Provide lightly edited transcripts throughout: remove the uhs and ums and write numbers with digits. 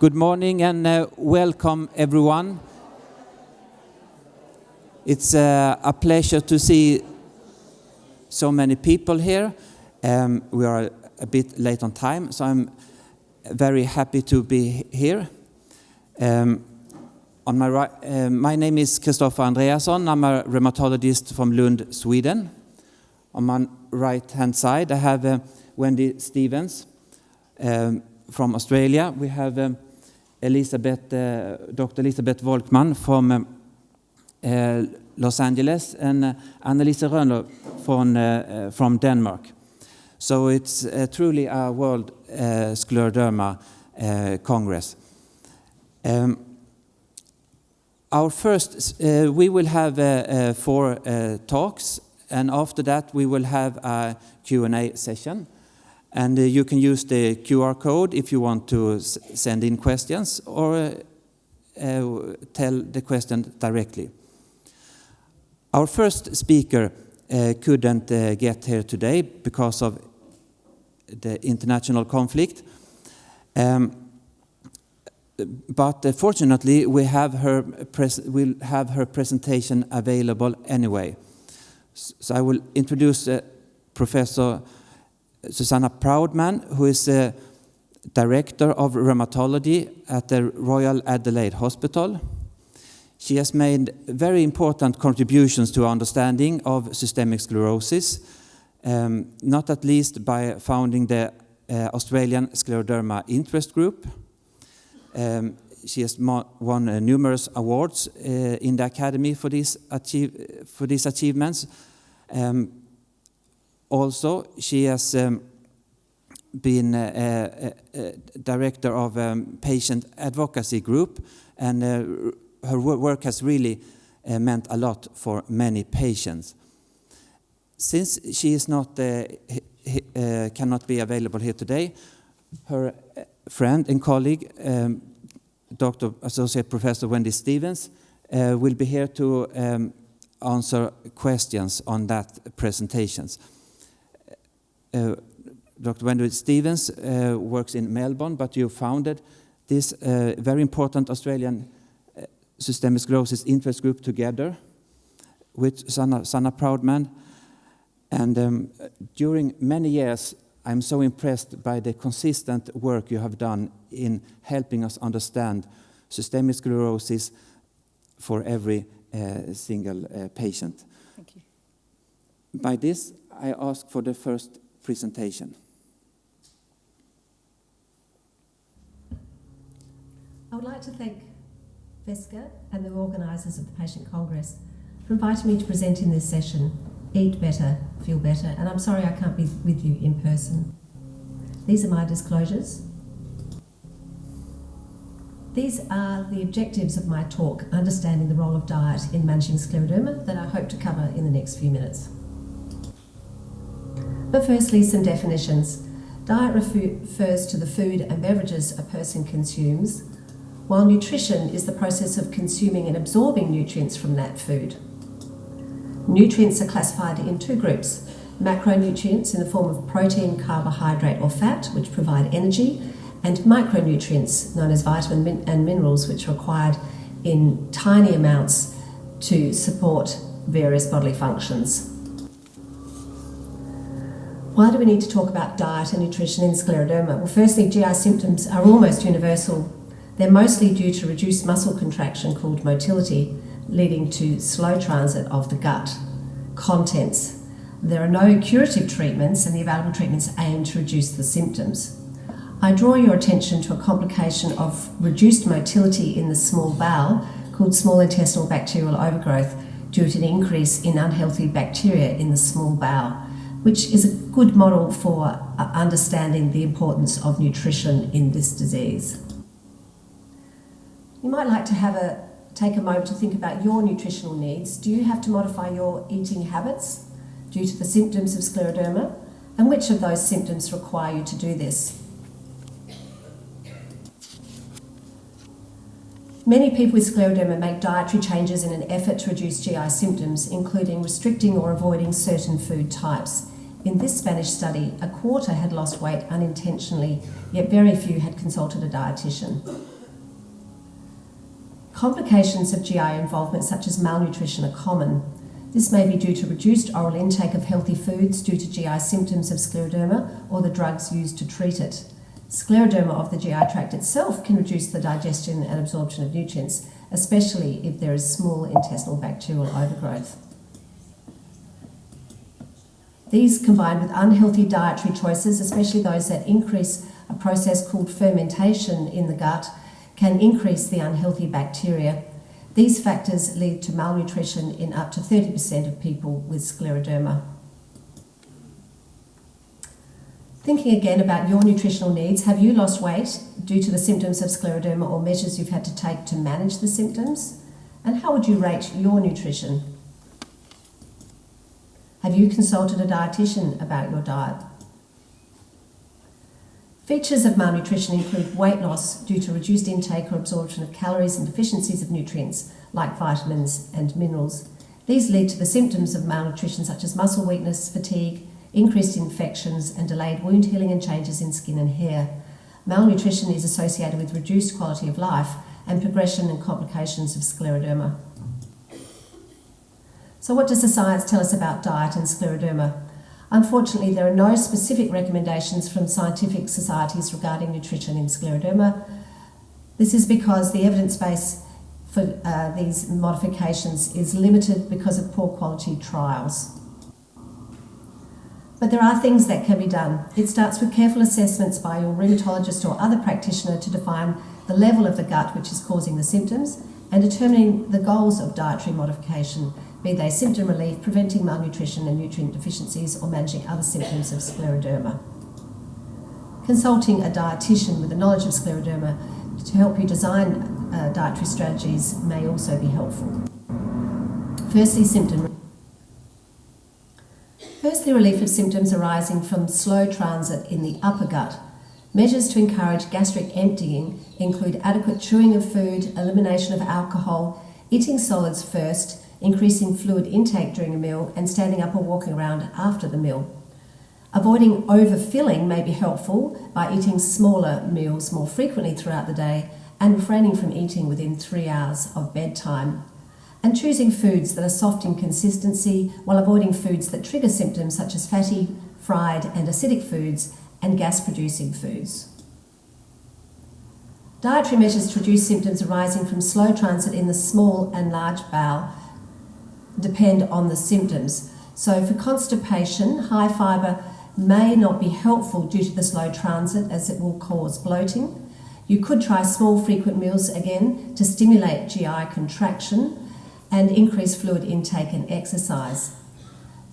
Good morning and welcome everyone. It's a pleasure to see so many people here. We are a bit late on time, so I'm very happy to be here. On my right, my name is Kristofer Andreasson. I'm a rheumatologist from Lund, Sweden. On my right-hand side, I have Wendy Stevens from Australia. We have Dr. Elizabeth Volkmann from Los Angeles and Annelise Roennow from Denmark. So it's truly a World Scleroderma Congress. Our first, we will have 4 talks, and after that we will have a Q&A session. And you can use the QR code if you want to send in questions or tell the question directly. Our first speaker couldn't get here today because of the international conflict. But fortunately, we'll have her presentation available anyway. So I will introduce Professor Susanna Proudmann, who is Director of Rheumatology at the Royal Adelaide Hospital. She has made very important contributions to our understanding of systemic sclerosis, not at least by founding the Australian Scleroderma Interest Group. She has won numerous awards in the Academy for these achievements. Also, she has been director of patient advocacy group, and her work has really meant a lot for many patients. Since she is not cannot be available here today, her friend and colleague, Dr. Associate Professor Wendy Stevens, will be here to answer questions on that presentations. Dr. Wendy Stevens works in Melbourne, but you founded this very important Australian systemic sclerosis interest group together with Susanna Proudmann. And during many years, I'm so impressed by the consistent work you have done in helping us understand systemic sclerosis for every single patient. Thank you. By this, I ask for the first presentation. I would like to thank VESCA and the organisers of the Patient Congress for inviting me to present in this session, Eat Better, Feel Better, and I'm sorry I can't be with you in person. These are my disclosures. These are the objectives of my talk, understanding the role of diet in managing scleroderma, that I hope to cover in the next few minutes. But firstly, some definitions. Diet refers to the food and beverages a person consumes, while nutrition is the process of consuming and absorbing nutrients from that food. Nutrients are classified in 2 groups: macronutrients in the form of protein, carbohydrate or fat, which provide energy, and micronutrients known as vitamin and minerals, which are required in tiny amounts to support various bodily functions. Why do we need to talk about diet and nutrition in scleroderma? Well, firstly, GI symptoms are almost universal. They're mostly due to reduced muscle contraction called motility, leading to slow transit of the gut contents. There are no curative treatments, and the available treatments aim to reduce the symptoms. I draw your attention to a complication of reduced motility in the small bowel called small intestinal bacterial overgrowth due to an increase in unhealthy bacteria in the small bowel, which is a good model for understanding the importance of nutrition in this disease. You might like to take a moment to think about your nutritional needs. Do you have to modify your eating habits due to the symptoms of scleroderma? And which of those symptoms require you to do this? Many people with scleroderma make dietary changes in an effort to reduce GI symptoms, including restricting or avoiding certain food types. In this Spanish study, a quarter had lost weight unintentionally, yet very few had consulted a dietitian. Complications of GI involvement, such as malnutrition, are common. This may be due to reduced oral intake of healthy foods due to GI symptoms of scleroderma or the drugs used to treat it. Scleroderma of the GI tract itself can reduce the digestion and absorption of nutrients, especially if there is small intestinal bacterial overgrowth. These, combined with unhealthy dietary choices, especially those that increase a process called fermentation in the gut, can increase the unhealthy bacteria. These factors lead to malnutrition in up to 30% of people with scleroderma. Thinking again about your nutritional needs, have you lost weight due to the symptoms of scleroderma or measures you've had to take to manage the symptoms? And how would you rate your nutrition? Have you consulted a dietitian about your diet? Features of malnutrition include weight loss due to reduced intake or absorption of calories and deficiencies of nutrients like vitamins and minerals. These lead to the symptoms of malnutrition such as muscle weakness, fatigue, increased infections and delayed wound healing and changes in skin and hair. Malnutrition is associated with reduced quality of life and progression and complications of scleroderma. So what does the science tell us about diet and scleroderma? Unfortunately, there are no specific recommendations from scientific societies regarding nutrition in scleroderma. This is because the evidence base for these modifications is limited because of poor quality trials. But there are things that can be done. It starts with careful assessments by your rheumatologist or other practitioner to define the level of the gut which is causing the symptoms and determining the goals of dietary modification, be they symptom relief, preventing malnutrition and nutrient deficiencies, or managing other symptoms of scleroderma. Consulting a dietitian with a knowledge of scleroderma to help you design dietary strategies may also be helpful. Firstly, relief of symptoms arising from slow transit in the upper gut. Measures to encourage gastric emptying include adequate chewing of food, elimination of alcohol, eating solids first, increasing fluid intake during a meal, and standing up or walking around after the meal. Avoiding overfilling may be helpful by eating smaller meals more frequently throughout the day and refraining from eating within 3 hours of bedtime. And choosing foods that are soft in consistency while avoiding foods that trigger symptoms such as fatty, fried and acidic foods and gas-producing foods. Dietary measures to reduce symptoms arising from slow transit in the small and large bowel depend on the symptoms. So for constipation, high fibre may not be helpful due to the slow transit as it will cause bloating. You could try small frequent meals again to stimulate GI contraction and increase fluid intake and exercise.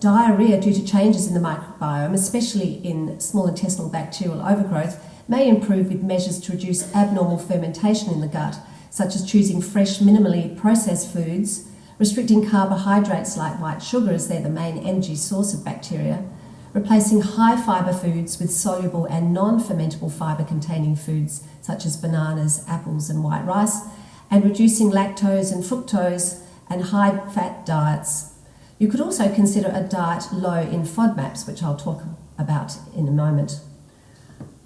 Diarrhea due to changes in the microbiome, especially in small intestinal bacterial overgrowth, may improve with measures to reduce abnormal fermentation in the gut, such as choosing fresh, minimally processed foods, restricting carbohydrates like white sugar as they're the main energy source of bacteria, replacing high fibre foods with soluble and non-fermentable fibre-containing foods such as bananas, apples and white rice, and reducing lactose and fructose and high-fat diets. You could also consider a diet low in FODMAPs, which I'll talk about in a moment.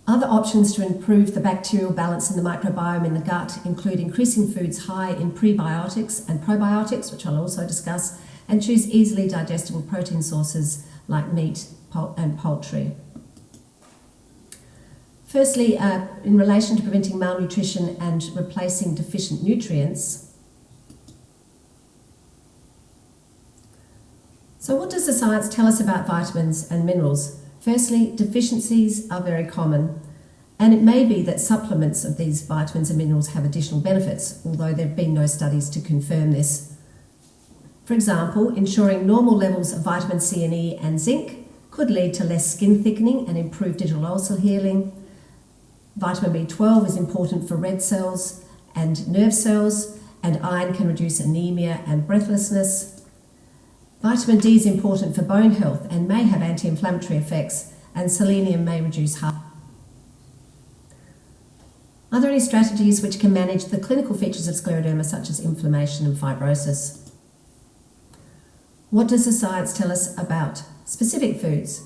Other options to improve the bacterial balance in the microbiome in the gut include increasing foods high in prebiotics and probiotics, which I'll also discuss, and choose easily digestible protein sources like meat and poultry. Firstly, in relation to preventing malnutrition and replacing deficient nutrients. So what does the science tell us about vitamins and minerals? Firstly, deficiencies are very common, and it may be that supplements of these vitamins and minerals have additional benefits, although there have been no studies to confirm this. For example, ensuring normal levels of vitamin C and E and zinc could lead to less skin thickening and improved digital oil cell healing. Vitamin B12 is important for red cells and nerve cells, and iron can reduce anemia and breathlessness. Vitamin D is important for bone health and may have anti-inflammatory effects, and selenium may reduce heart. Are there any strategies which can manage the clinical features of scleroderma, such as inflammation and fibrosis? What does the science tell us about specific foods?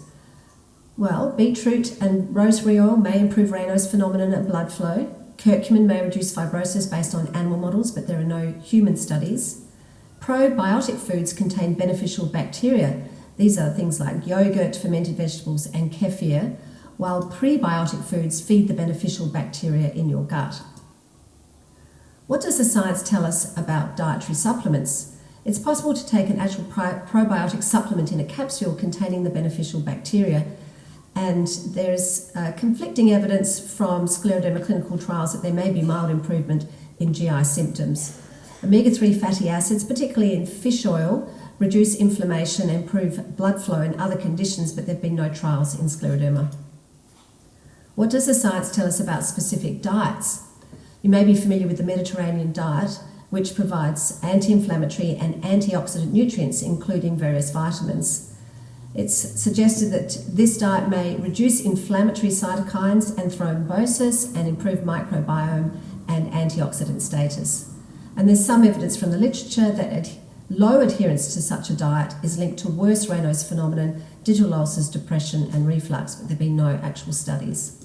Well, beetroot and rosemary oil may improve Reynolds phenomenon and blood flow. Curcumin may reduce fibrosis based on animal models, but there are no human studies. Probiotic foods contain beneficial bacteria. These are things like yogurt, fermented vegetables, and kefir, while prebiotic foods feed the beneficial bacteria in your gut. What does the science tell us about dietary supplements? It's possible to take an actual probiotic supplement in a capsule containing the beneficial bacteria, and there's conflicting evidence from scleroderma clinical trials that there may be mild improvement in GI symptoms. Omega-3 fatty acids, particularly in fish oil, reduce inflammation and improve blood flow in other conditions, but there have been no trials in scleroderma. What does the science tell us about specific diets? You may be familiar with the Mediterranean diet, which provides anti-inflammatory and antioxidant nutrients, including various vitamins. It's suggested that this diet may reduce inflammatory cytokines and thrombosis and improve microbiome and antioxidant status. And there's some evidence from the literature that low adherence to such a diet is linked to worse Raynaud's phenomenon, digital ulcers, depression and reflux, but there have been no actual studies.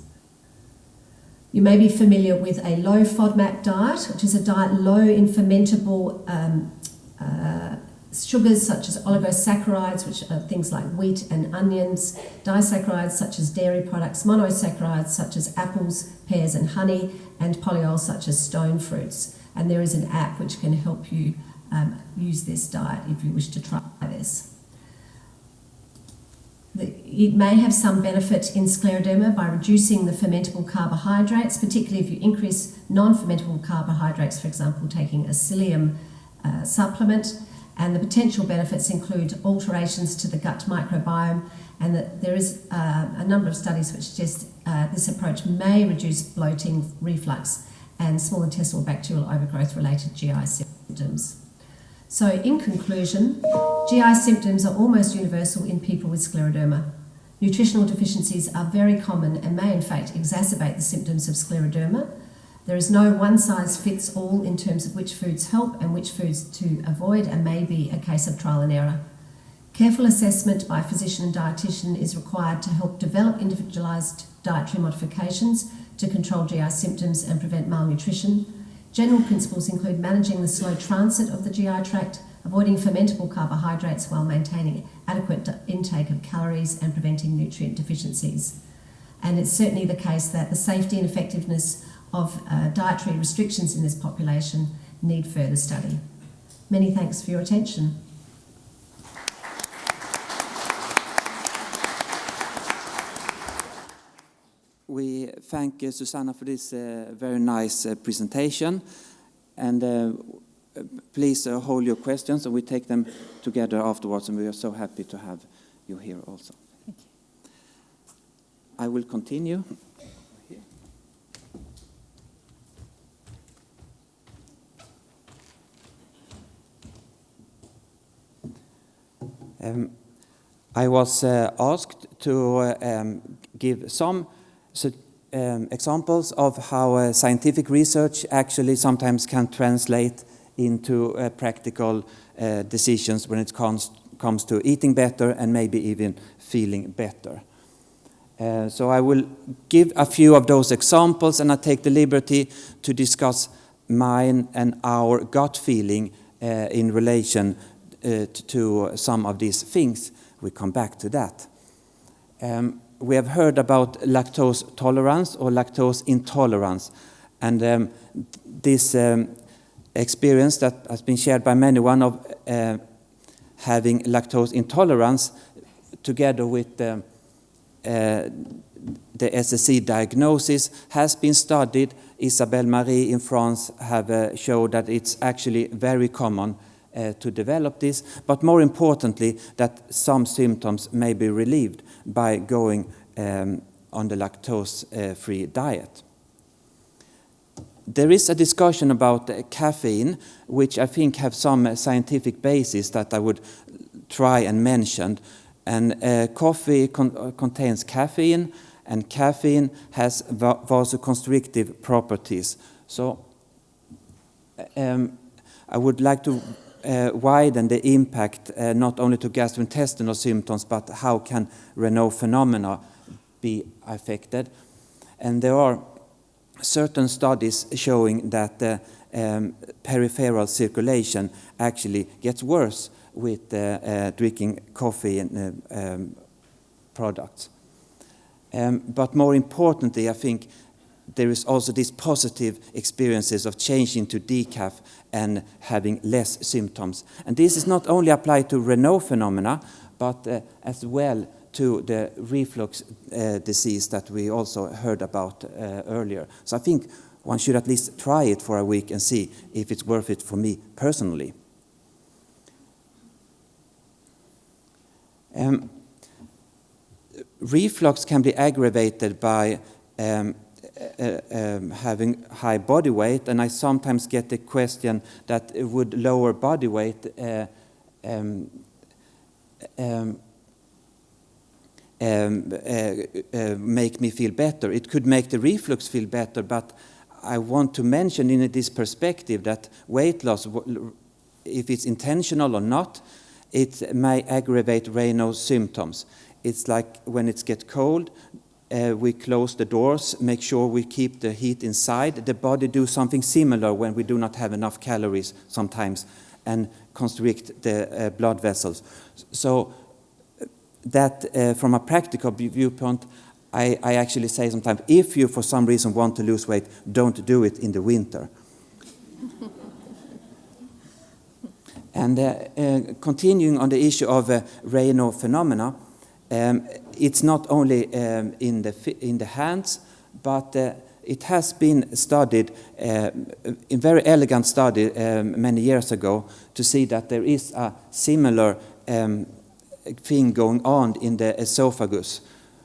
You may be familiar with a low FODMAP diet, which is a diet low in fermentable sugars such as oligosaccharides, which are things like wheat and onions, disaccharides such as dairy products, monosaccharides such as apples, pears and honey, and polyols such as stone fruits. And there is an app which can help you use this diet if you wish to try this. It may have some benefit in scleroderma by reducing the fermentable carbohydrates, particularly if you increase non-fermentable carbohydrates, for example, taking a psyllium supplement. And the potential benefits include alterations to the gut microbiome, and that there is a number of studies which suggest this approach may reduce bloating, reflux, and small intestinal bacterial overgrowth-related GI symptoms. So in conclusion, GI symptoms are almost universal in people with scleroderma. Nutritional deficiencies are very common and may in fact exacerbate the symptoms of scleroderma. There is no one-size-fits-all in terms of which foods help and which foods to avoid, and may be a case of trial and error. Careful assessment by a physician and dietitian is required to help develop individualised dietary modifications to control GI symptoms and prevent malnutrition. General principles include managing the slow transit of the GI tract, avoiding fermentable carbohydrates while maintaining adequate intake of calories and preventing nutrient deficiencies. And it's certainly the case that the safety and effectiveness of dietary restrictions in this population need further study. Many thanks for your attention. We thank Susanna for this very nice presentation, and please hold your questions and we take them together afterwards, and we are so happy to have you here also. Thank you. I will continue. I was asked to give some examples of how scientific research actually sometimes can translate into practical decisions when it comes to eating better and maybe even feeling better. So I will give a few of those examples, and I take the liberty to discuss mine and our gut feeling in relation to some of these things. We come back to that. We have heard about lactose tolerance or lactose intolerance, and this experience that has been shared by many, one of having lactose intolerance together with the SSC diagnosis has been studied. Isabelle Marie in France have showed that it's actually very common to develop this, but more importantly, that some symptoms may be relieved by going on the lactose-free diet. There is a discussion about caffeine, which I think have some scientific basis that I would try and mention. And coffee contains caffeine, and caffeine has vasoconstrictive properties. So I would like to widen the impact not only to gastrointestinal symptoms, but how can Raynaud phenomena be affected. And there are certain studies showing that peripheral circulation actually gets worse with drinking coffee and products. But more importantly, I think there is also these positive experiences of changing to decaf and having less symptoms. And this is not only applied to Roennow phenomena, but as well to the reflux disease that we also heard about earlier. So I think one should at least try it for a week and see if it's worth it for me personally. Reflux can be aggravated by having high body weight, and I sometimes get the question that would lower body weight make me feel better. It could make the reflux feel better, but I want to mention in this perspective that weight loss, if it's intentional or not, it may aggravate Raynaud's symptoms. It's like when it gets cold, we close the doors, make sure we keep the heat inside. The body do something similar when we do not have enough calories sometimes and constrict the blood vessels. So that from a practical viewpoint, I actually say sometimes, if you for some reason want to lose weight, don't do it in the winter. And continuing on the issue of Raynaud phenomena, it's not only in the hands, but it has been studied, in very elegant study many years ago, to see that there is a similar thing going on in the esophagus.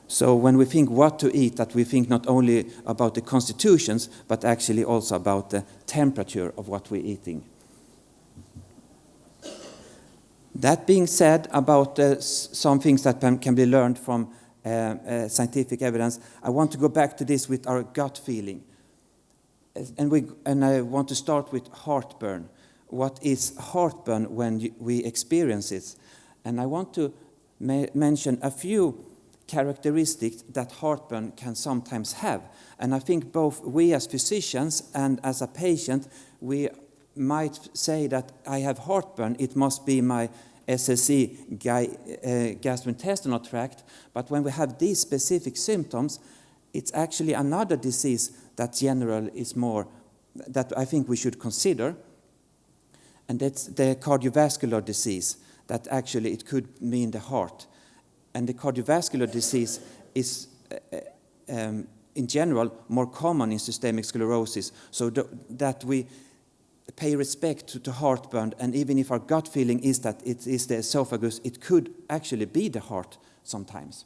So when we think what to eat, that we think not only about the constitutions, but actually also about the temperature of what we're eating. That being said, about some things that can be learned from scientific evidence, I want to go back to this with our gut feeling. And I want to start with heartburn. What is heartburn when we experience it? And I want to mention a few characteristics that heartburn can sometimes have. And I think both we as physicians and as a patient, we might say that I have heartburn, it must be my SLC gastrointestinal tract, but when we have these specific symptoms, it's actually another disease that general is more, that I think we should consider, and that's the cardiovascular disease, that actually it could mean the heart. And the cardiovascular disease is in general more common in systemic sclerosis, so that we pay respect to heartburn, and even if our gut feeling is that it is the esophagus, it could actually be the heart sometimes.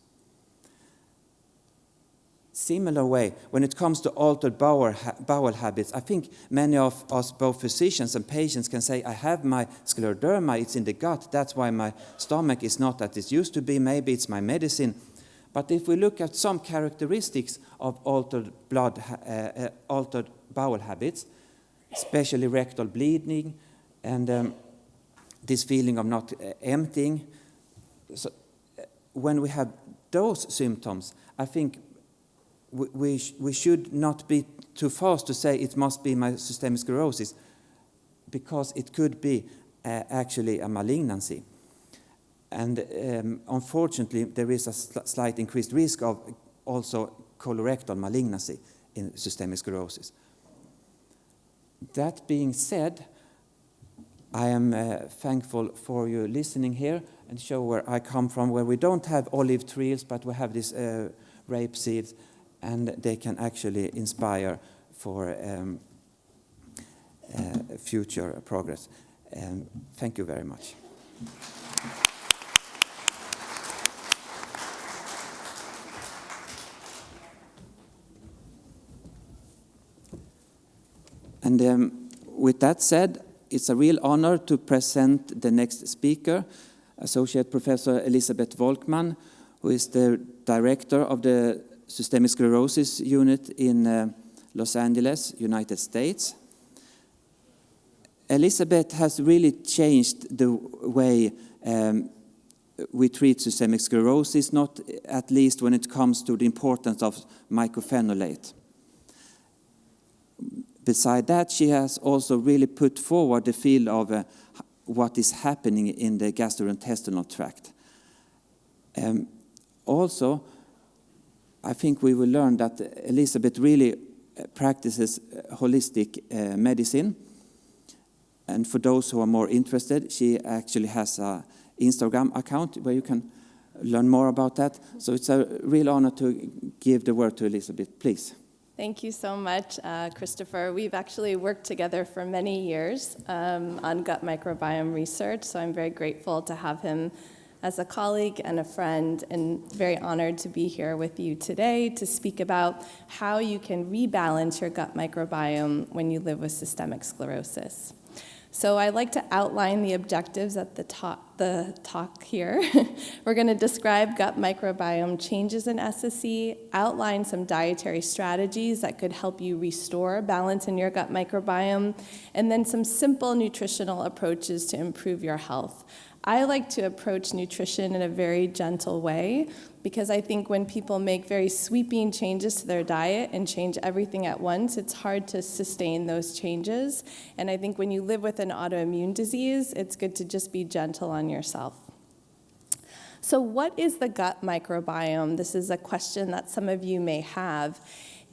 Similar way, when it comes to altered bowel habits, I think many of us, both physicians and patients, can say, I have my scleroderma, it's in the gut, that's why my stomach is not as it used to be, maybe it's my medicine. But if we look at some characteristics of altered bowel habits, especially rectal bleeding and this feeling of not emptying. So when we have those symptoms, I think we should not be too fast to say it must be my systemic sclerosis, because it could be actually a malignancy. And unfortunately, there is a slight increased risk of also colorectal malignancy in systemic sclerosis. That being said, I am thankful for you listening here and show where I come from, where we don't have olive trees, but we have these rape seeds, and they can actually inspire for future progress. Thank you very much. And with that said, it's a real honor to present the next speaker, Associate Professor Elisabeth Volkmann, who is the director of the Systemic Sclerosis Unit in Los Angeles, United States. Elisabeth has really changed the way we treat systemic sclerosis, not at least when it comes to the importance of mycophenolate. Beside that, she has also really put forward the field of what is happening in the gastrointestinal tract. Also, I think we will learn that Elizabeth really practices holistic medicine. And for those who are more interested, she actually has an Instagram account where you can learn more about that. So it's a real honor to give the word to Elizabeth, please. Thank you so much, Kristofer. We've actually worked together for many years on gut microbiome research, so I'm very grateful to have him as a colleague and a friend, and very honored to be here with you today to speak about how you can rebalance your gut microbiome when you live with systemic sclerosis. So I'd like to outline the objectives at the talk here. We're going to describe gut microbiome changes in SSC, outline some dietary strategies that could help you restore balance in your gut microbiome, and then some simple nutritional approaches to improve your health. I like to approach nutrition in a very gentle way because I think when people make very sweeping changes to their diet and change everything at once, it's hard to sustain those changes. And I think when you live with an autoimmune disease, it's good to just be gentle on yourself. So what is the gut microbiome? This is a question that some of you may have.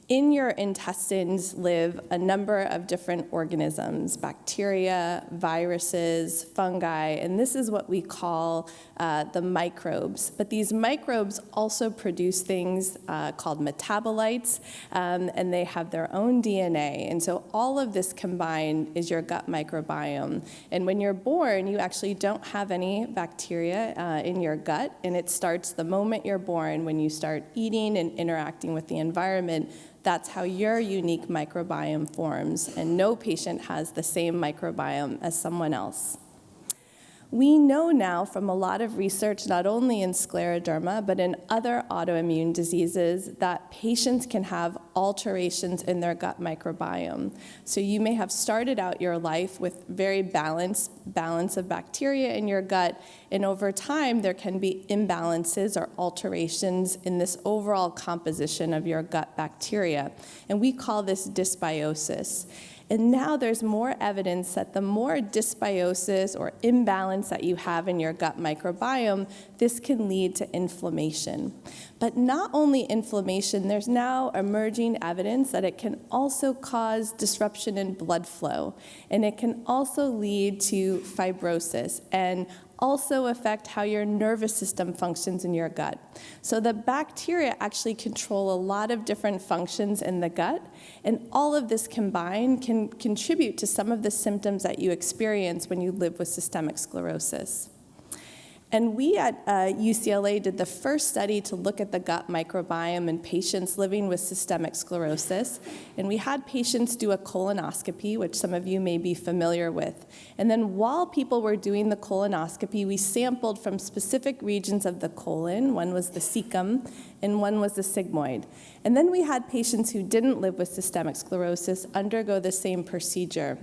In your intestines live a number of different organisms, bacteria, viruses, fungi, and this is what we call the microbes. But these microbes also produce things called metabolites, and they have their own DNA. And so all of this combined is your gut microbiome. And when you're born, you actually don't have any bacteria in your gut, and it starts the moment you're born when you start eating and interacting with the environment. That's how your unique microbiome forms, and no patient has the same microbiome as someone else. We know now from a lot of research, not only in scleroderma, but in other autoimmune diseases, that patients can have alterations in their gut microbiome. So you may have started out your life with very balance of bacteria in your gut, and over time there can be imbalances or alterations in this overall composition of your gut bacteria. And we call this dysbiosis. And now there's more evidence that the more dysbiosis or imbalance that you have in your gut microbiome, this can lead to inflammation. But not only inflammation, there's now emerging evidence that it can also cause disruption in blood flow. And it can also lead to fibrosis and also affect how your nervous system functions in your gut. So the bacteria actually control a lot of different functions in the gut, and all of this combined can contribute to some of the symptoms that you experience when you live with systemic sclerosis. And we at UCLA did the first study to look at the gut microbiome in patients living with systemic sclerosis. And we had patients do a colonoscopy, which some of you may be familiar with. And then while people were doing the colonoscopy, we sampled from specific regions of the colon. One was the cecum, and one was the sigmoid. And then we had patients who didn't live with systemic sclerosis undergo the same procedure.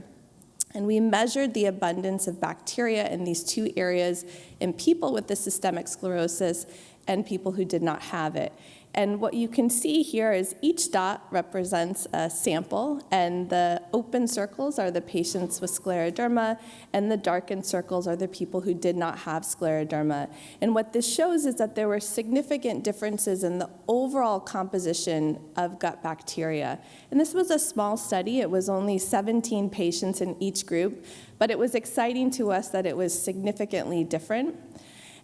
And we measured the abundance of bacteria in these two areas in people with the systemic sclerosis and people who did not have it. And what you can see here is each dot represents a sample, and the open circles are the patients with scleroderma, and the darkened circles are the people who did not have scleroderma. And what this shows is that there were significant differences in the overall composition of gut bacteria. And this was a small study. It was only 17 patients in each group, but it was exciting to us that it was significantly different.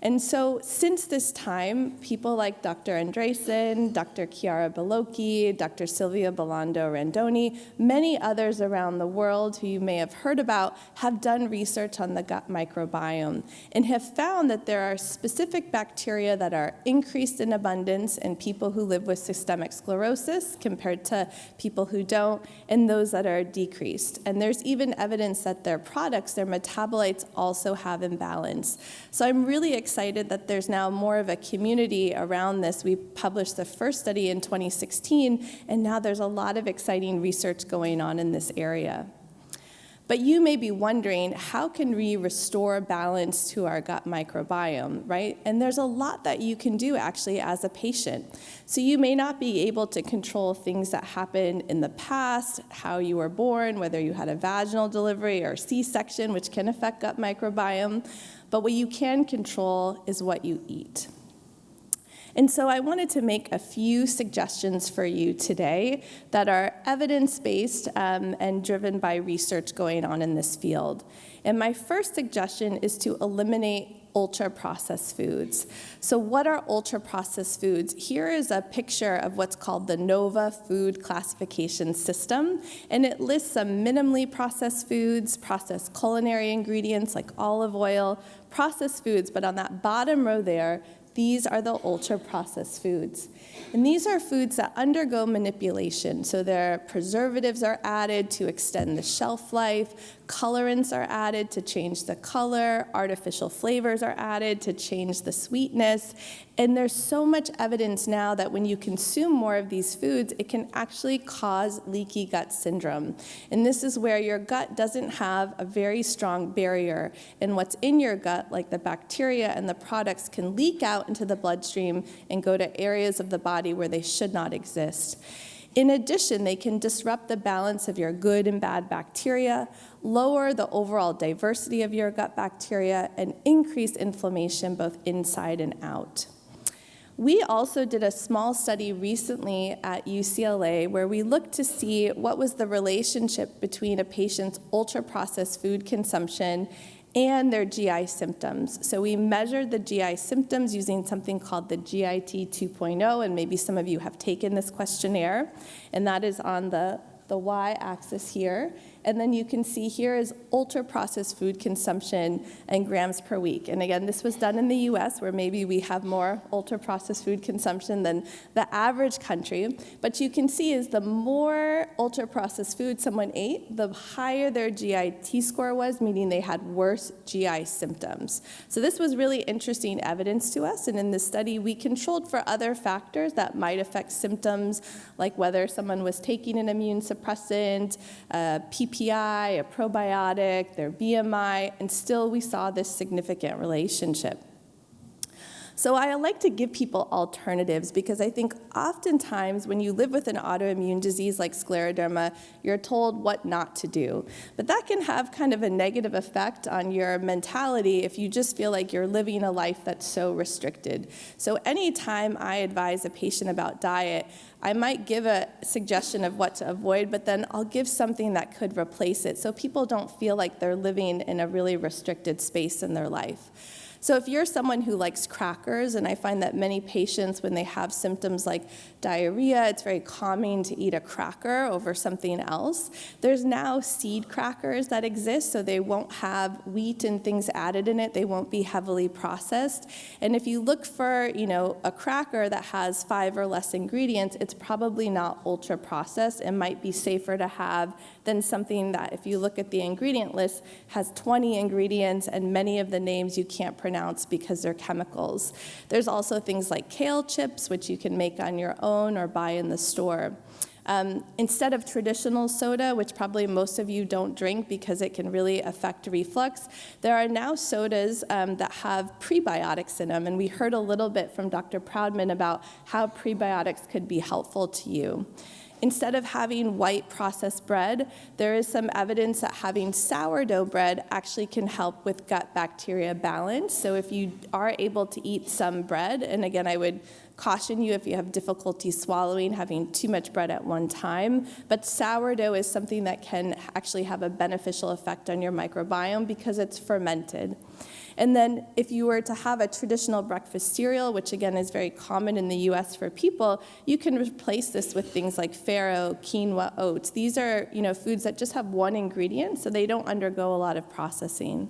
And so since this time, people like Dr. Andreasson, Dr. Chiara Bellocchi, Dr. Silvia Belando Randoni, many others around the world who you may have heard about have done research on the gut microbiome and have found that there are specific bacteria that are increased in abundance in people who live with systemic sclerosis compared to people who don't, and those that are decreased. And there's even evidence that their products, their metabolites, also have imbalance. So I'm really excited that there's now more of a community around this. We published the first study in 2016, and now there's a lot of exciting research going on in this area. But you may be wondering, how can we restore balance to our gut microbiome, right? And there's a lot that you can do actually as a patient. So you may not be able to control things that happened in the past, how you were born, whether you had a vaginal delivery or C-section, which can affect gut microbiome. But what you can control is what you eat. And so I wanted to make a few suggestions for you today that are evidence-based and driven by research going on in this field. And my first suggestion is to eliminate ultra-processed foods. So what are ultra-processed foods? Here is a picture of what's called the NOVA food classification system, and it lists some minimally processed foods, processed culinary ingredients like olive oil, processed foods, but on that bottom row there, these are the ultra-processed foods. And these are foods that undergo manipulation. So their preservatives are added to extend the shelf life, colorants are added to change the color, artificial flavors are added to change the sweetness. And there's so much evidence now that when you consume more of these foods, it can actually cause leaky gut syndrome. And this is where your gut doesn't have a very strong barrier. And what's in your gut, like the bacteria and the products, can leak out into the bloodstream and go to areas of the body where they should not exist. In addition, they can disrupt the balance of your good and bad bacteria, lower the overall diversity of your gut bacteria, and increase inflammation both inside and out. We also did a small study recently at UCLA where we looked to see what was the relationship between a patient's ultra-processed food consumption and their GI symptoms. So we measured the GI symptoms using something called the GIT 2.0, and maybe some of you have taken this questionnaire, and that is on the y-axis here. And then you can see here is ultra-processed food consumption in grams per week. And again, this was done in the US, where maybe we have more ultra-processed food consumption than the average country. But you can see is the more ultra-processed food someone ate, the higher their GIT score was, meaning they had worse GI symptoms. So this was really interesting evidence to us. And in this study, we controlled for other factors that might affect symptoms, like whether someone was taking an immune suppressant, PPI, a probiotic, their BMI, and still we saw this significant relationship. So I like to give people alternatives because I think oftentimes when you live with an autoimmune disease like scleroderma, you're told what not to do. But that can have kind of a negative effect on your mentality if you just feel like you're living a life that's so restricted. So anytime I advise a patient about diet, I might give a suggestion of what to avoid, but then I'll give something that could replace it so people don't feel like they're living in a really restricted space in their life. So if you're someone who likes crackers, and I find that many patients, when they have symptoms like diarrhea, it's very calming to eat a cracker over something else. There's now seed crackers that exist, so they won't have wheat and things added in it. They won't be heavily processed. And if you look for, a cracker that has 5 or less ingredients, it's probably not ultra processed. It might be safer to have than something that, if you look at the ingredient list, has 20 ingredients and many of the names you can't pronounce because they're chemicals. There's also things like kale chips, which you can make on your own or buy in the store. Instead of traditional soda, which probably most of you don't drink because it can really affect reflux, there are now sodas that have prebiotics in them, and we heard a little bit from Dr. Proudmann about how prebiotics could be helpful to you. Instead of having white processed bread, there is some evidence that having sourdough bread actually can help with gut bacteria balance. So if you are able to eat some bread, and again, I would caution you if you have difficulty swallowing, having too much bread at one time, but sourdough is something that can actually have a beneficial effect on your microbiome because it's fermented. And then if you were to have a traditional breakfast cereal, which again is very common in the US for people, you can replace this with things like farro, quinoa, oats. These are foods that just have one ingredient, so they don't undergo a lot of processing.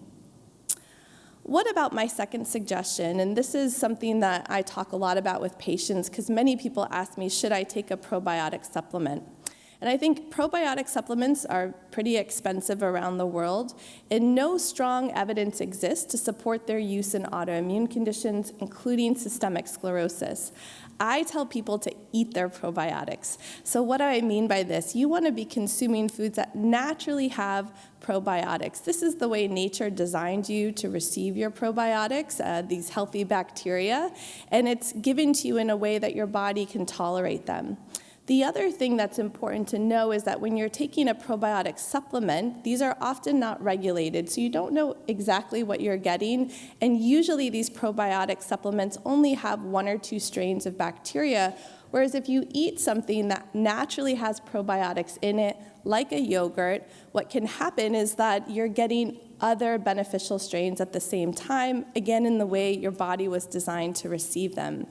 What about my second suggestion? And this is something that I talk a lot about with patients because many people ask me, should I take a probiotic supplement? And I think probiotic supplements are pretty expensive around the world, and no strong evidence exists to support their use in autoimmune conditions, including systemic sclerosis. I tell people to eat their probiotics. So what do I mean by this? You want to be consuming foods that naturally have probiotics. This is the way nature designed you to receive your probiotics, these healthy bacteria, and it's given to you in a way that your body can tolerate them. The other thing that's important to know is that when you're taking a probiotic supplement, these are often not regulated, so you don't know exactly what you're getting, and usually these probiotic supplements only have 1 or 2 strains of bacteria, whereas if you eat something that naturally has probiotics in it, like a yogurt, what can happen is that you're getting other beneficial strains at the same time, again in the way your body was designed to receive them.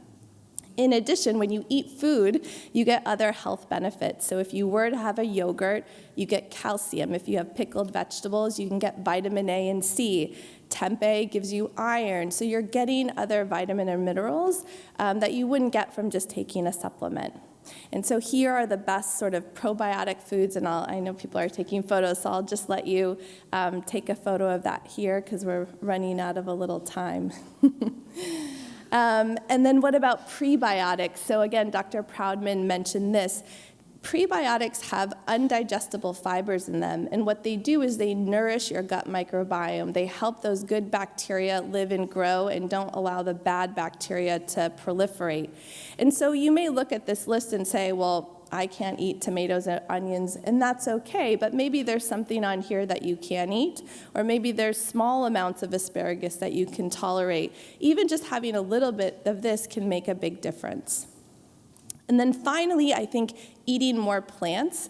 In addition, when you eat food, you get other health benefits. So if you were to have a yogurt, you get calcium. If you have pickled vegetables, you can get vitamin A and C. Tempeh gives you iron. So you're getting other vitamin and minerals that you wouldn't get from just taking a supplement. And so here are the best sort of probiotic foods, and I know people are taking photos, so I'll just let you take a photo of that here because we're running out of a little time. And then what about prebiotics? So again, Dr. Proudmann mentioned this. Prebiotics have undigestible fibers in them, and what they do is they nourish your gut microbiome. They help those good bacteria live and grow and don't allow the bad bacteria to proliferate. And so you may look at this list and say, well, I can't eat tomatoes and onions, and that's okay, but maybe there's something on here that you can eat, or maybe there's small amounts of asparagus that you can tolerate. Even just having a little bit of this can make a big difference. And then finally, I think eating more plants.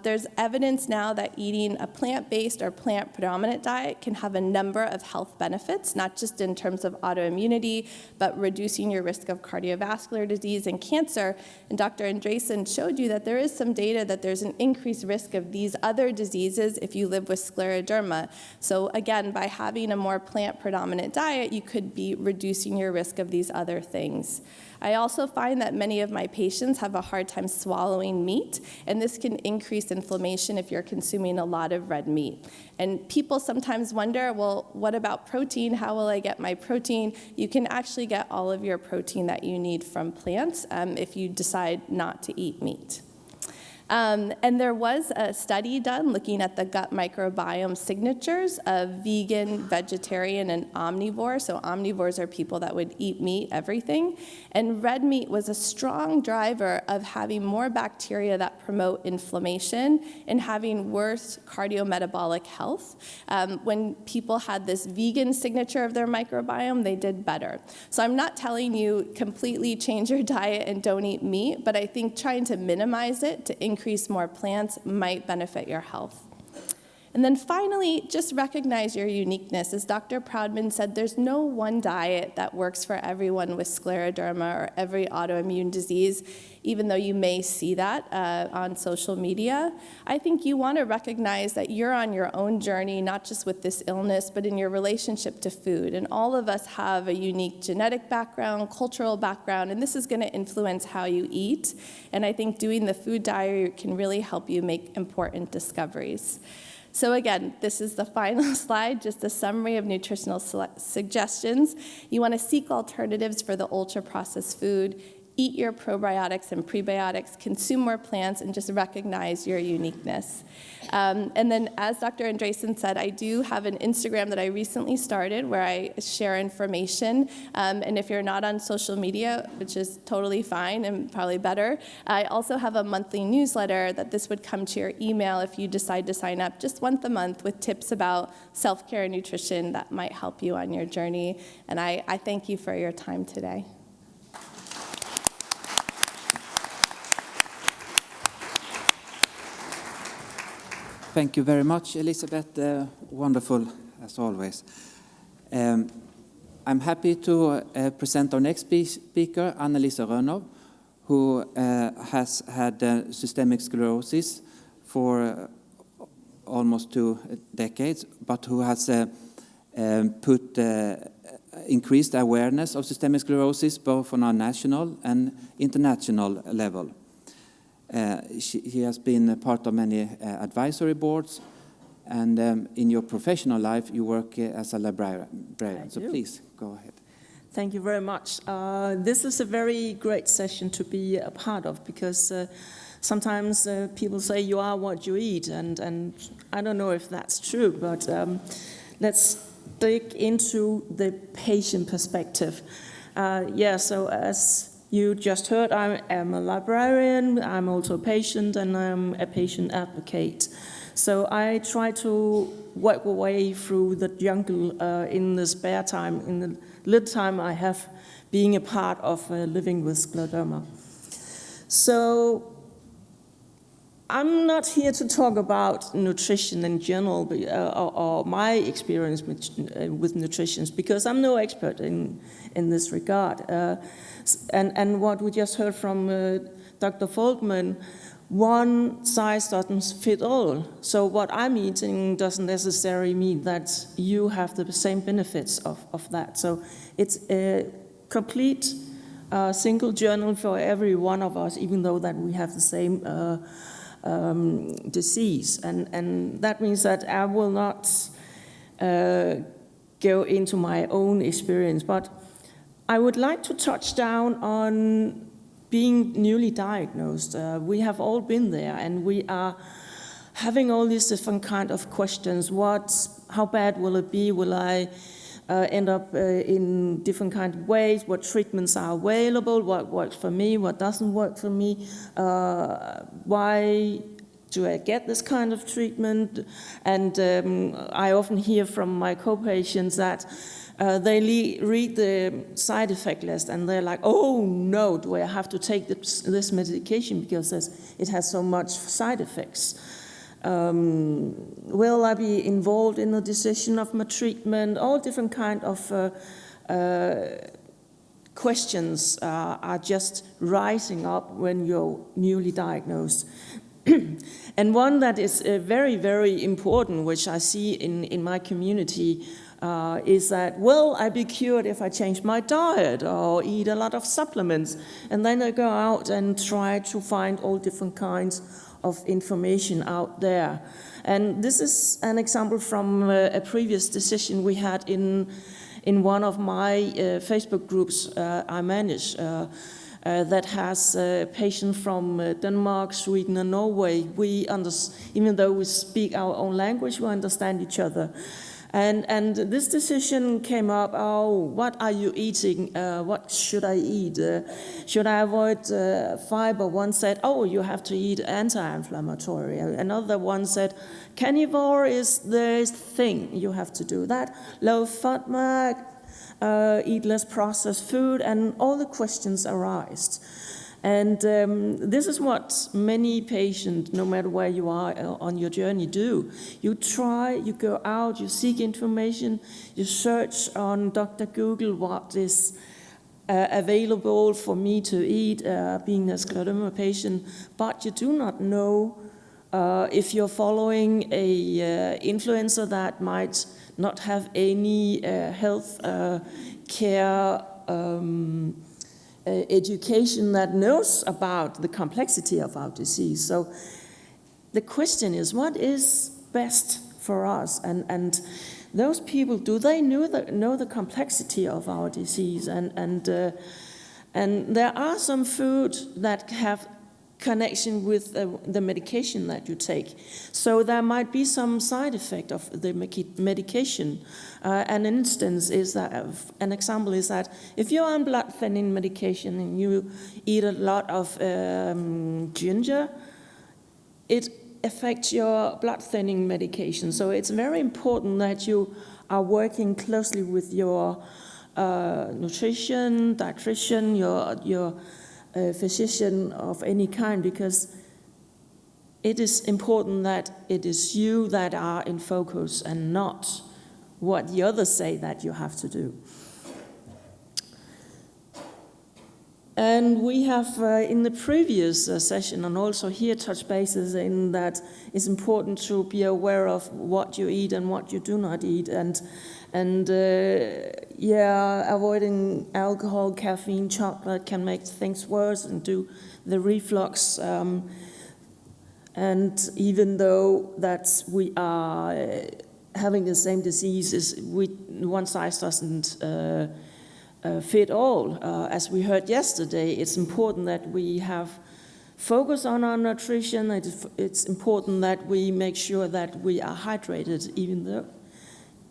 There's evidence now that eating a plant-based or plant-predominant diet can have a number of health benefits, not just in terms of autoimmunity, but reducing your risk of cardiovascular disease and cancer. And Dr. Andreasson showed you that there is some data that there's an increased risk of these other diseases if you live with scleroderma. So again, by having a more plant-predominant diet, you could be reducing your risk of these other things. I also find that many of my patients have a hard time swallowing meat, and this can increase inflammation if you're consuming a lot of red meat. And people sometimes wonder, well, what about protein? How will I get my protein? You can actually get all of your protein that you need from plants if you decide not to eat meat. And there was a study done looking at the gut microbiome signatures of vegan, vegetarian, and omnivore. So omnivores are people that would eat meat, everything. And red meat was a strong driver of having more bacteria that promote inflammation and having worse cardiometabolic health. When people had this vegan signature of their microbiome, they did better. So I'm not telling you completely change your diet and don't eat meat, but I think trying to minimize it to increase more plants might benefit your health. And then finally, just recognize your uniqueness. As Dr. Proudmann said, there's no one diet that works for everyone with scleroderma or every autoimmune disease, even though you may see that on social media. I think you want to recognize that you're on your own journey, not just with this illness, but in your relationship to food. And all of us have a unique genetic background, cultural background, and this is going to influence how you eat. And I think doing the food diary can really help you make important discoveries. So again, this is the final slide, just a summary of nutritional suggestions. You want to seek alternatives for the ultra-processed food, eat your probiotics and prebiotics, consume more plants, and just recognize your uniqueness. And then, as Dr. Andreasson said, I do have an Instagram that I recently started where I share information. And if you're not on social media, which is totally fine and probably better, I also have a monthly newsletter that this would come to your email if you decide to sign up just once a month with tips about self-care and nutrition that might help you on your journey. And I thank you for your time today. Thank you very much, Elizabeth. Wonderful, as always. I'm happy to present our next speaker, Annelise Roennow, who has had systemic sclerosis for almost 2 decades, but who has increased awareness of systemic sclerosis both on a national and international level. He has been a part of many advisory boards, and in your professional life, you work as a librarian. So please, go ahead. Thank you very much. This is a very great session to be a part of, because sometimes people say you are what you eat, and I don't know if that's true, but let's dig into the patient perspective. So as you just heard, I am a librarian, I'm also a patient, and I'm a patient advocate. So I try to work my way through the jungle in the spare time, in the little time I have being a part of living with scleroderma. So I'm not here to talk about nutrition in general or my experience with nutrition, because I'm no expert in this regard. And what we just heard from Dr. Volkmann, one size doesn't fit all. So what I'm eating doesn't necessarily mean that you have the same benefits of that. So it's a complete single journal for every one of us, even though that we have the same disease. And that means that I will not go into my own experience, but I would like to touch down on being newly diagnosed. We have all been there, and we are having all these different kind of questions. How bad will it be? Will I end up in different kind of ways? What treatments are available? What works for me? What doesn't work for me? Why do I get this kind of treatment? And I often hear from my co-patients that they read the side effect list and they're like, oh no, do I have to take this medication because it has so much side effects? Will I be involved in the decision of my treatment? All different kind of questions are just rising up when you're newly diagnosed. And one that is very, very important, which I see in my community, is that, will I be cured if I change my diet or eat a lot of supplements? And then I go out and try to find all different kinds of information out there. And this is an example from a previous decision we had in one of my Facebook groups I manage, that has a patient from Denmark, Sweden, and Norway. Even though we speak our own language, we understand each other. And this decision came up, what are you eating? What should I eat? Should I avoid fiber? One said, you have to eat anti-inflammatory. Another one said, carnivore is the thing, you have to do that. Low FODMAP, eat less processed food, and all the questions arise. And this is what many patients, no matter where you are on your journey, do. You try, you go out, you seek information, you search on Dr. Google what is available for me to eat, being a scleroderma patient, but you do not know if you're following a influencer that might not have any health care education that knows about the complexity of our disease. So the question is, what is best for us? And those people, do they know the complexity of our disease? And there are some food that have connection with the medication that you take. So there might be some side effect of the medication. An example is that if you're on blood thinning medication and you eat a lot of ginger, it affects your blood thinning medication. So it's very important that you are working closely with your nutrition, dietitian, your physician of any kind, because it is important that it is you that are in focus and not what the others say that you have to do. And we have in the previous session and also here touched bases in that it's important to be aware of what you eat and what you do not eat, and avoiding alcohol, caffeine, chocolate can make things worse and do the reflux. And even though that we are having the same disease, one size doesn't fit all. As we heard yesterday, it's important that we have focus on our nutrition. It's important that we make sure that we are hydrated even though.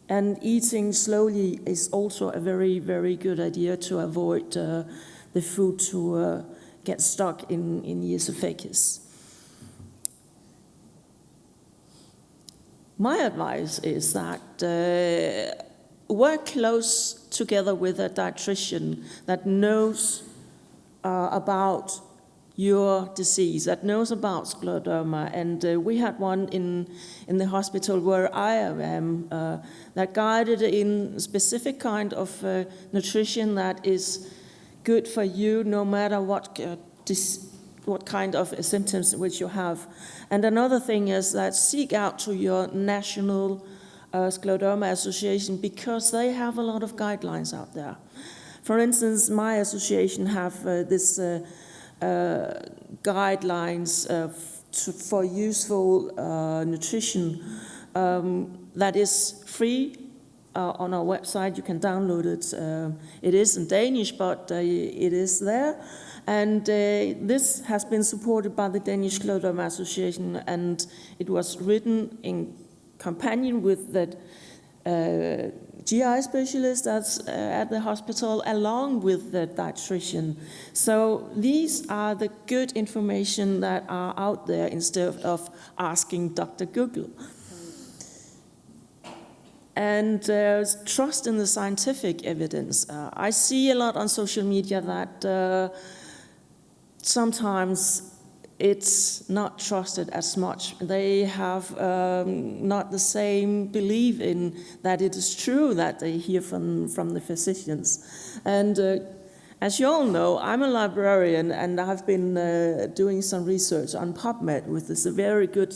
And eating slowly is also a very, very good idea to avoid the food to get stuck in the esophagus. My advice is that work close together with a dietitian that knows about your disease, that knows about scleroderma. And we had one in the hospital where I am that guided in specific kind of nutrition that is good for you no matter what kind of symptoms which you have. And another thing is that seek out to your national Scleroderma Association, because they have a lot of guidelines out there. For instance, my association have this guidelines for useful nutrition that is free on our website. You can download it. It is in Danish, but it is there. And this has been supported by the Danish Scleroderma Association, and it was written in companion with the GI specialist that's at the hospital, along with the dietitian. So these are the good information that are out there instead of asking Dr. Google. And trust in the scientific evidence. I see a lot on social media that sometimes it's not trusted as much. They have not the same belief in that it is true that they hear from the physicians. And as you all know, I'm a librarian, and I've been doing some research on PubMed, with this very good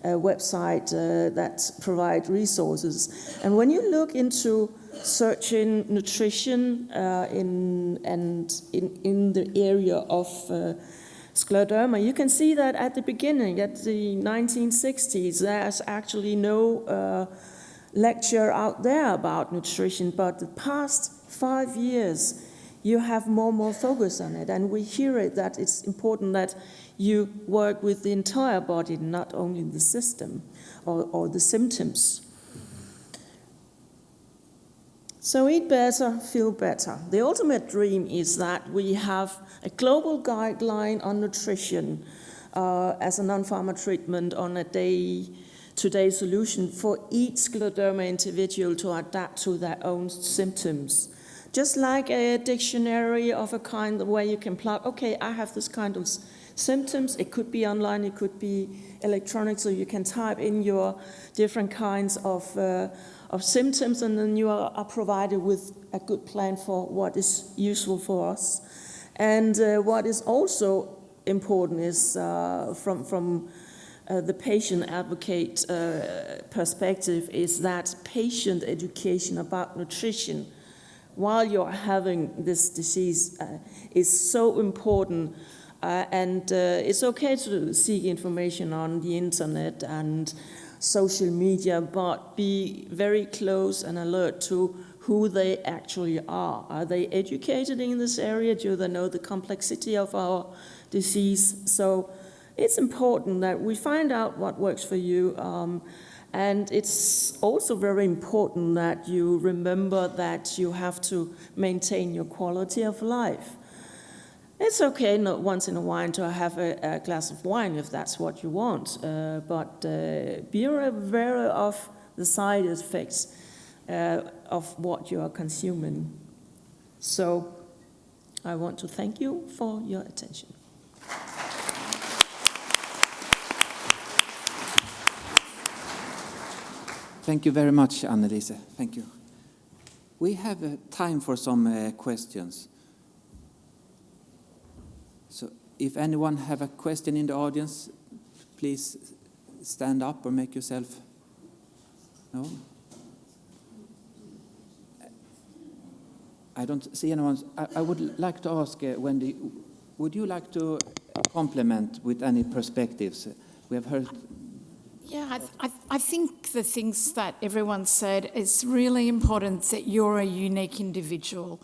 website that provides resources. And when you look into searching nutrition in the area of scleroderma, you can see that at the beginning, at the 1960s, there's actually no lecture out there about nutrition, but the past 5 years, you have more and more focus on it, and we hear it that it's important that you work with the entire body, not only the system or the symptoms. So eat better, feel better. The ultimate dream is that we have a global guideline on nutrition as a non-pharma treatment on a day-to-day solution for each scleroderma individual to adapt to their own symptoms. Just like a dictionary of a kind where you can plug, okay, I have this kind of symptoms. It could be online, it could be electronic, so you can type in your different kinds of symptoms, and then you are provided with a good plan for what is useful for us. And what is also important is from the patient advocate perspective is that patient education about nutrition while you're having this disease is so important. And it's okay to seek information on the internet and social media, but be very close and alert to who they actually are. Are they educated in this area? Do they know the complexity of our disease? So it's important that we find out what works for you. And it's also very important that you remember that you have to maintain your quality of life. It's okay not once in a while to have a glass of wine if that's what you want, but be aware of the side effects of what you are consuming. So I want to thank you for your attention. Thank you very much, Annelise. Thank you. We have time for some questions. So if anyone have a question in the audience, please stand up or make yourself. No? I don't see anyone. I would like to ask Wendy, would you like to complement with any perspectives? We have heard Yeah, I think the things that everyone said, it's really important that you're a unique individual,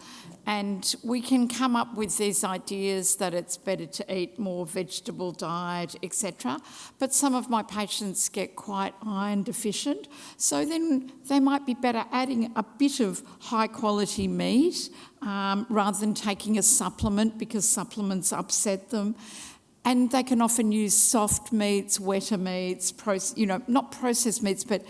and we can come up with these ideas that it's better to eat more vegetable diet, etc. But some of my patients get quite iron deficient, so then they might be better adding a bit of high quality meat rather than taking a supplement, because supplements upset them. And they can often use soft meats, wetter meats, not processed meats, but,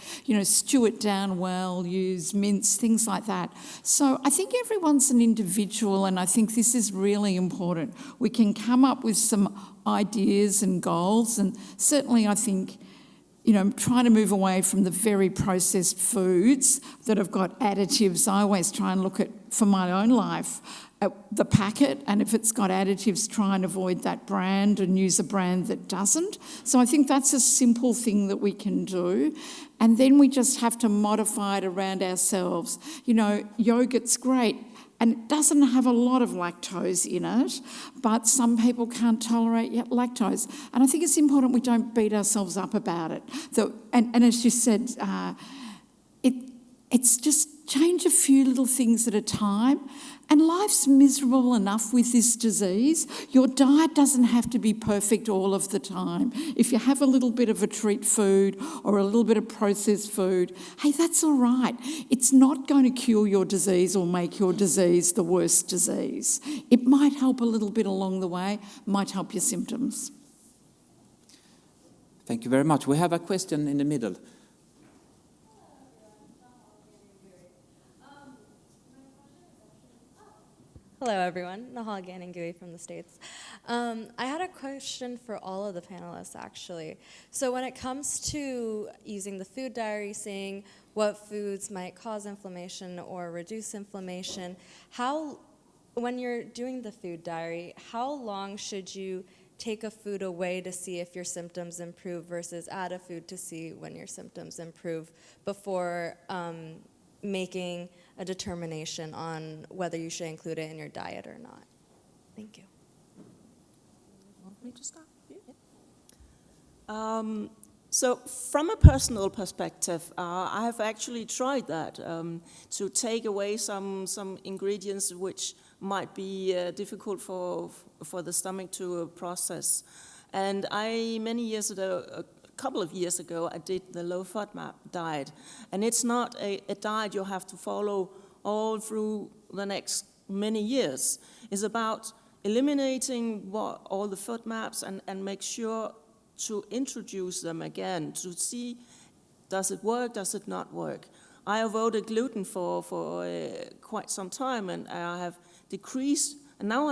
stew it down well, use mince, things like that. So I think everyone's an individual, and I think this is really important. We can come up with some ideas and goals, and certainly I think, trying to move away from the very processed foods that have got additives. I always try and look at, for my own life, at the packet, and if it's got additives, try and avoid that brand and use a brand that doesn't. So I think that's a simple thing that we can do. And then we just have to modify it around ourselves. Yogurt's great, and it doesn't have a lot of lactose in it, but some people can't tolerate lactose. And I think it's important we don't beat ourselves up about it. And as you said, it's just change a few little things at a time. And life's miserable enough with this disease. Your diet doesn't have to be perfect all of the time. If you have a little bit of a treat food or a little bit of processed food, hey, that's all right. It's not going to cure your disease or make your disease the worst disease. It might help a little bit along the way, might help your symptoms. Thank you very much. We have a question in the middle. Hello, everyone. Nahal Gannon-Gui from the States. I had a question for all of the panelists, actually. So when it comes to using the food diary, seeing what foods might cause inflammation or reduce inflammation, when you're doing the food diary, how long should you take a food away to see if your symptoms improve versus add a food to see when your symptoms improve before making a determination on whether you should include it in your diet or not? Thank you. Want me to start? Yeah. So from a personal perspective, I have actually tried that, to take away some ingredients which might be difficult for the stomach to process. And many years ago, a couple of years ago, I did the low FODMAP diet. And it's not a diet you have to follow all through the next many years. It's about eliminating all the FODMAPs and make sure to introduce them again to see, does it work, does it not work? I avoided gluten for quite some time, and now I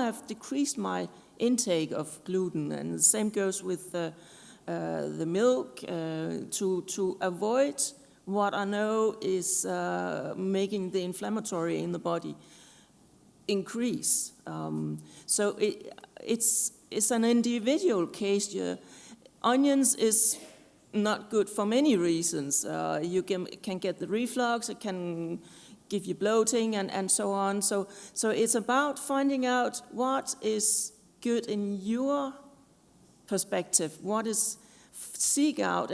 have decreased my intake of gluten, and the same goes with the milk, to avoid what I know is making the inflammatory in the body increase. So it's an individual case. Onions is not good for many reasons. You can get the reflux, it can give you bloating and so on. So it's about finding out what is good in your perspective, seek out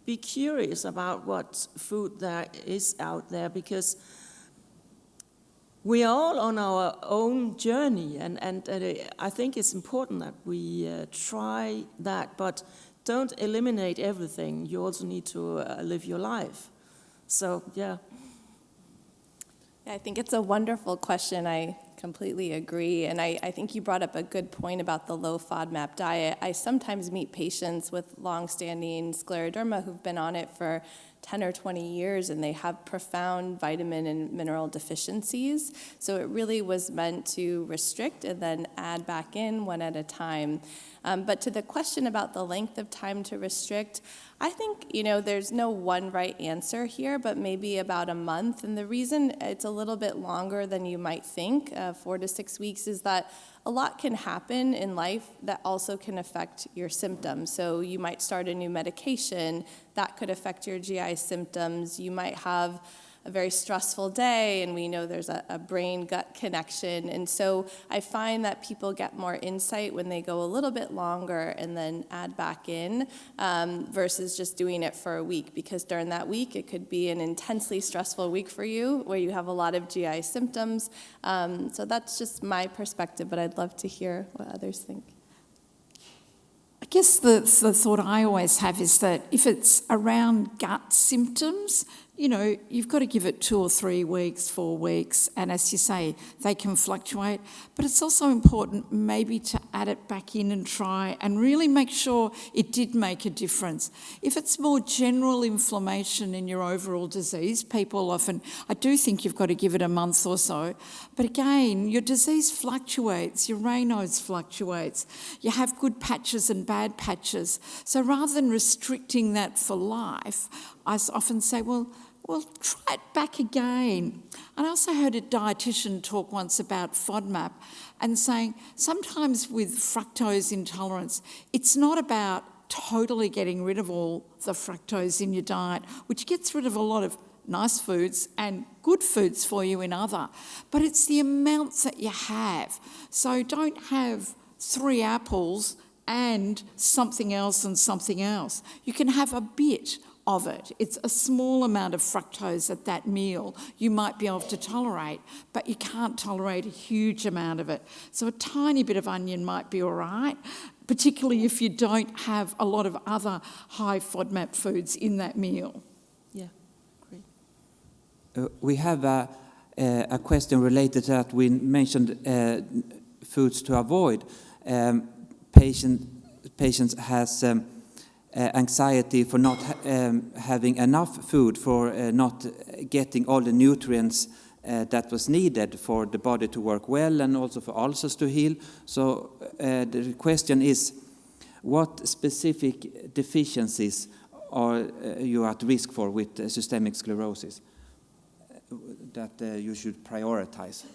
be curious about what food there is out there, because we are all on our own journey, and I think it's important that we try that, but don't eliminate everything. You also need to live your life. So, yeah. I think it's a wonderful question. I completely agree. And I think you brought up a good point about the low FODMAP diet. I sometimes meet patients with long-standing scleroderma who've been on it for 10 or 20 years, and they have profound vitamin and mineral deficiencies. So it really was meant to restrict and then add back in one at a time. But to the question about the length of time to restrict, I think, there's no one right answer here, but maybe about a month. And the reason it's a little bit longer than you might think, 4 to 6 weeks, is that a lot can happen in life that also can affect your symptoms. So you might start a new medication that could affect your GI symptoms. You might have a very stressful day, and we know there's a brain-gut connection. And so I find that people get more insight when they go a little bit longer and then add back in versus just doing it for a week, because during that week it could be an intensely stressful week for you where you have a lot of GI symptoms. So that's just my perspective, but I'd love to hear what others think. I guess the thought I always have is that if it's around gut symptoms, you know, you've got to give it 2 or 3 weeks, 4 weeks, and as you say, they can fluctuate. But it's also important maybe to add it back in and try and really make sure it did make a difference. If it's more general inflammation in your overall disease, people often, I do think you've got to give it a month or so. But again, your disease fluctuates, your Raynaud's fluctuates. You have good patches and bad patches. So rather than restricting that for life, I often say, well, try it back again. And I also heard a dietitian talk once about FODMAP and saying sometimes with fructose intolerance, it's not about totally getting rid of all the fructose in your diet, which gets rid of a lot of nice foods and good foods for you in other, but it's the amounts that you have. So don't have 3 apples and something else and something else. You can have a bit of it. It's a small amount of fructose at that meal you might be able to tolerate, but you can't tolerate a huge amount of it. So a tiny bit of onion might be all right, particularly if you don't have a lot of other high FODMAP foods in that meal. Yeah, great. We have a question related to that. We mentioned foods to avoid. Patients has anxiety for not having enough food, for not getting all the nutrients that was needed for the body to work well and also for ulcers to heal. So the question is, what specific deficiencies are you at risk for with systemic sclerosis that you should prioritize?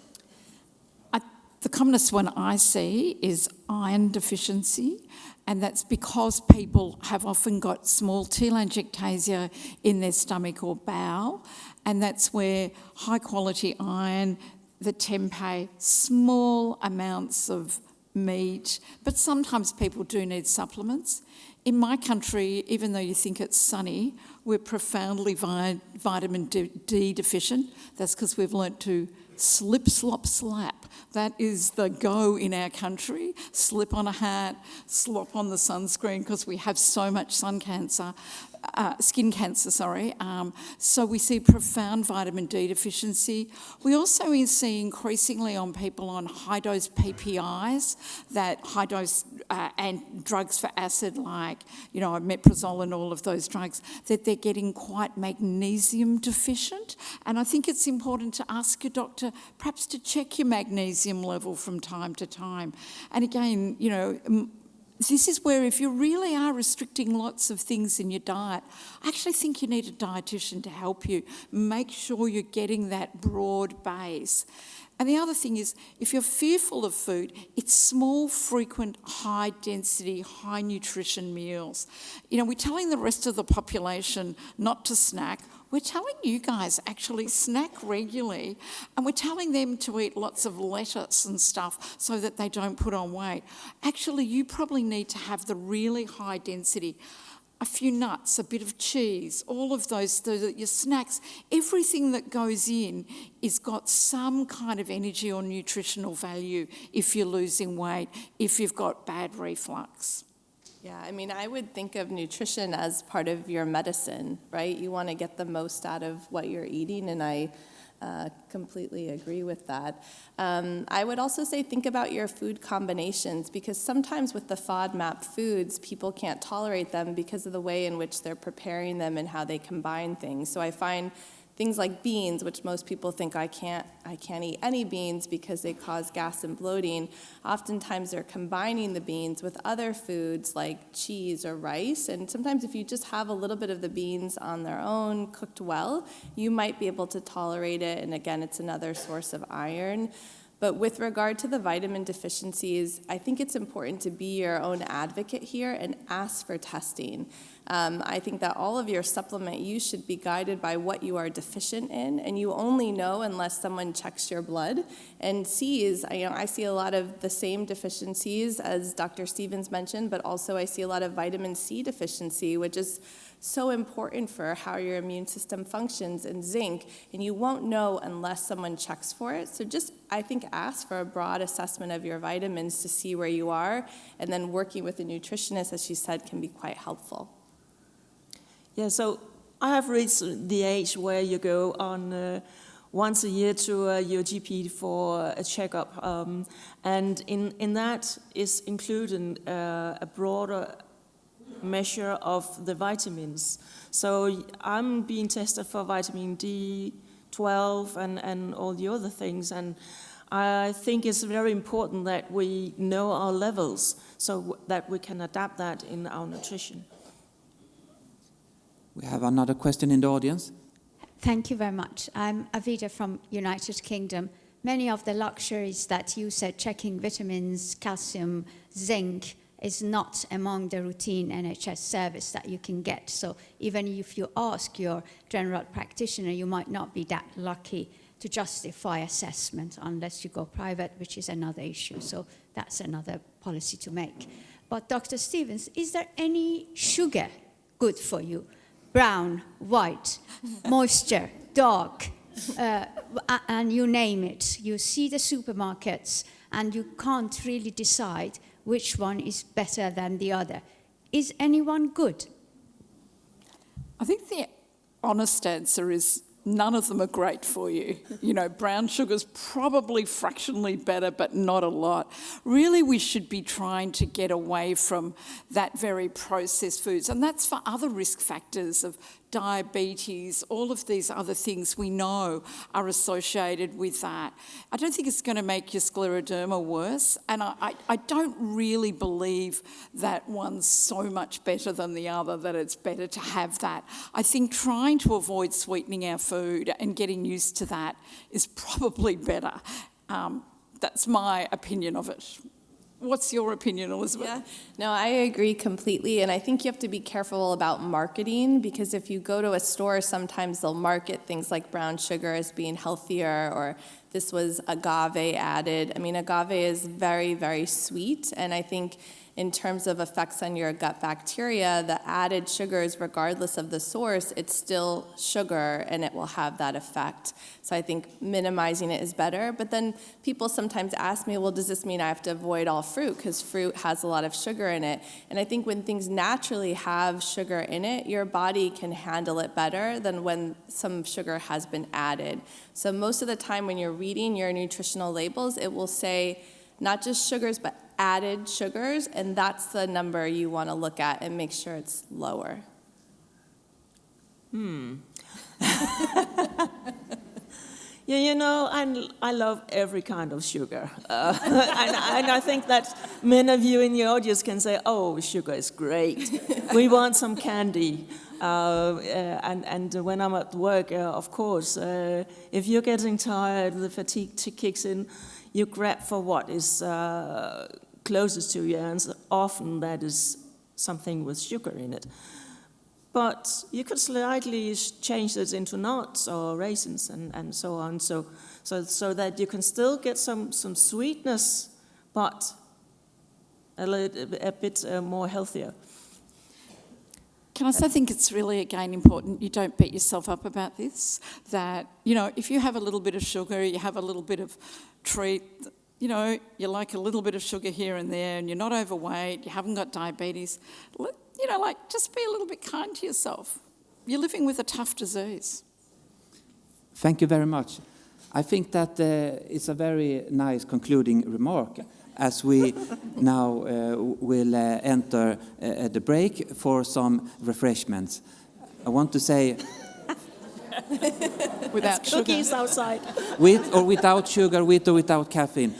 The commonest one I see is iron deficiency, and that's because people have often got small telangiectasia in their stomach or bowel, and that's where high quality iron, the tempeh, small amounts of meat, but sometimes people do need supplements. In my country, even though you think it's sunny, we're profoundly vitamin D deficient. That's because we've learnt to slip, slop, slap. That is the go in our country. Slip on a hat, slop on the sunscreen, because we have so much skin cancer. So we see profound vitamin D deficiency. We also see increasingly on people on high-dose PPIs, that high-dose and drugs for acid like, you know, omeprazole and all of those drugs, that they're getting quite magnesium deficient. And I think it's important to ask your doctor perhaps to check your magnesium level from time to time. And again, you know, this is where if you really are restricting lots of things in your diet, I actually think you need a dietitian to help you. Make sure you're getting that broad base. And the other thing is, if you're fearful of food, it's small, frequent, high-density, high-nutrition meals. You know, we're telling the rest of the population not to snack. We're telling you guys actually snack regularly, and we're telling them to eat lots of lettuce and stuff so that they don't put on weight. Actually, you probably need to have the really high density, a few nuts, a bit of cheese, all of those, so that your snacks, everything that goes in is got some kind of energy or nutritional value if you're losing weight, if you've got bad reflux. Yeah, I mean, I would think of nutrition as part of your medicine, right? You want to get the most out of what you're eating, and I completely agree with that. I would also say think about your food combinations, because sometimes with the FODMAP foods, people can't tolerate them because of the way in which they're preparing them and how they combine things. So I find things like beans, which most people think I can't eat any beans because they cause gas and bloating. Oftentimes they're combining the beans with other foods like cheese or rice, and sometimes if you just have a little bit of the beans on their own, cooked well, you might be able to tolerate it, and again, it's another source of iron. But with regard to the vitamin deficiencies, I think it's important to be your own advocate here and ask for testing. I think that all of your supplement use should be guided by what you are deficient in, and you only know unless someone checks your blood and sees. I see a lot of the same deficiencies as Dr. Stevens mentioned, but also I see a lot of vitamin C deficiency, which is so important for how your immune system functions, and zinc, and you won't know unless someone checks for it. So just, I think, ask for a broad assessment of your vitamins to see where you are, and then working with a nutritionist, as she said, can be quite helpful. Yeah, so I have reached the age where you go on once a year to your GP for a checkup, and in that is included a broader measure of the vitamins. So I'm being tested for vitamin D12 and all the other things, and I think it's very important that we know our levels so that we can adapt that in our nutrition. We have another question in the audience. Thank you very much. I'm Avida from United Kingdom. Many of the luxuries that you said, checking vitamins, calcium, zinc, is not among the routine NHS service that you can get. So even if you ask your general practitioner, you might not be that lucky to justify assessment unless you go private, which is another issue. So that's another policy to make. But Dr. Stevens, is there any sugar good for you? Brown, white, moisture, dark, and you name it. You see the supermarkets and you can't really decide which one is better than the other. Is anyone good? I think the honest answer is none of them are great for you. Brown sugar's probably fractionally better, but not a lot. Really, we should be trying to get away from that very processed foods, and that's for other risk factors of diabetes, all of these other things we know are associated with that. I don't think it's going to make your scleroderma worse, and I don't really believe that one's so much better than the other that it's better to have that. I think trying to avoid sweetening our food and getting used to that is probably better. That's my opinion of it. What's your opinion, Elizabeth? Yeah, no, I agree completely, and I think you have to be careful about marketing, because if you go to a store, sometimes they'll market things like brown sugar as being healthier, or this was agave added. I mean, agave is very, very sweet, and I think in terms of effects on your gut bacteria, the added sugars, regardless of the source, it's still sugar and it will have that effect. So I think minimizing it is better. But then people sometimes ask me, well, does this mean I have to avoid all fruit? Because fruit has a lot of sugar in it. And I think when things naturally have sugar in it, your body can handle it better than when some sugar has been added. So most of the time when you're reading your nutritional labels, it will say not just sugars, but added sugars, and that's the number you want to look at and make sure it's lower. Yeah, I love every kind of sugar. And I think that many of you in the audience can say, oh, sugar is great. We want some candy. And when I'm at work, of course, if you're getting tired, the fatigue kicks in, you grab for what is closest to you, and often that is something with sugar in it. But you could slightly change this into nuts or raisins and so on, so that you can still get some sweetness, but a bit more healthier. Can I say, I think it's really, again, important you don't beat yourself up about this, that, if you have a little bit of sugar, you have a little bit of treat, you like a little bit of sugar here and there, and you're not overweight, you haven't got diabetes, just be a little bit kind to yourself. You're living with a tough disease. Thank you very much. I think that it's a very nice concluding remark, as we now will enter the break for some refreshments. I want to say... Without sugar. Cookies outside. With or without sugar, with or without caffeine.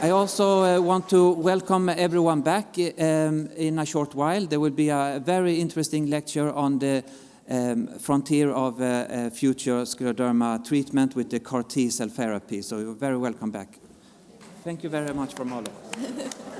I also want to welcome everyone back in a short while. There will be a very interesting lecture on the frontier of future scleroderma treatment with the CAR T cell therapy. So you're very welcome back. Thank you very much from all of us.